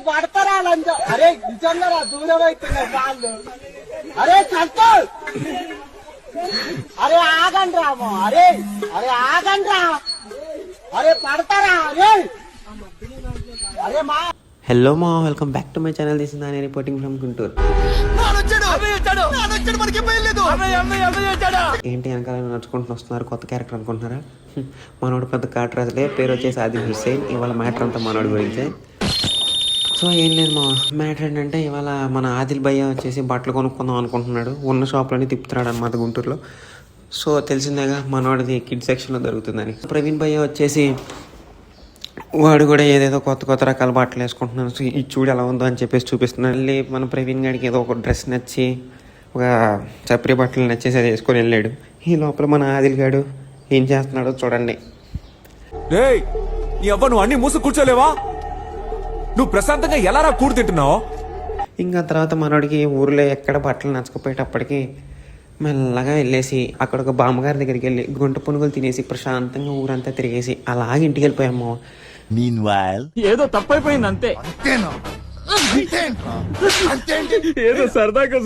పడతారా లంచ? అరే నిజంగా దూరం అవుతున్నాయి కాళ్ళు. అరే సంతోష్, అరే ఆగండి రామో. అరే అరే ఆగండి రా. అరే పడతారా? అరే అరే మా హలో మా, welcome back to my channel. This is Nani reporting from Guntur. ఏంటి వెనకాల నడుచుకుంటూ వస్తున్నారు? కొత్త క్యారెక్టర్ అనుకుంటున్నారా? మనోడు పెద్ద క్యారెక్టర్ అసలే, పేరు వచ్చేసి ఆదిల్ హుస్సేన్. ఇవాళ మ్యాటర్ అంతా మనోడి గురించే. సో ఏం లేదు మా మ్యాటర్ ఏంటంటే, ఇవాళ మన ఆదిల్ భయ్య వచ్చేసి బట్టలు కొనుక్కుందాం అనుకుంటున్నాడు. ఉన్న షాప్లోనే తిప్పుతున్నాడు అనమాట గుంటూరులో. సో తెలిసిందేగా మనోడిది కిడ్ సెక్షన్లో దొరుకుతుందని. ప్రవీణ్ భయ్య వచ్చేసి వాడు కూడా ఏదేదో కొత్త కొత్త రకాల బట్టలు వేసుకుంటున్నాను. సో ఈ చూడు ఎలా ఉందో అని చెప్పేసి చూపిస్తున్నాను. మళ్ళీ మన ప్రవీణ్ గారికి ఏదో ఒక డ్రెస్ నచ్చి, ఒక చప్రీ బట్టలు నచ్చేసి అది వేసుకొని వెళ్ళాడు. ఈ లోపల మన ఆదిల్ గాడు ఏం చేస్తున్నాడో చూడండి. నువ్వు అన్ని మూసు కూర్చోలేవా? నువ్వు ప్రశాంతంగా ఎలా రా కూడు తింటున్నావు? ఇంకా తర్వాత మనోడికి ఊర్లో ఎక్కడ బట్టలు నచ్చకపోయేటప్పటికి మెల్లగా వెళ్ళేసి అక్కడ ఒక బామ్మగారి దగ్గరికి వెళ్ళి గుంట పునుగులు తినేసి ప్రశాంతంగా ఊరంతా తిరిగేసి అలాగే ఇంటికి వెళ్ళిపోయాము. ఏదో తప్పైపోయింది అంతే. ఏదో సరదాగా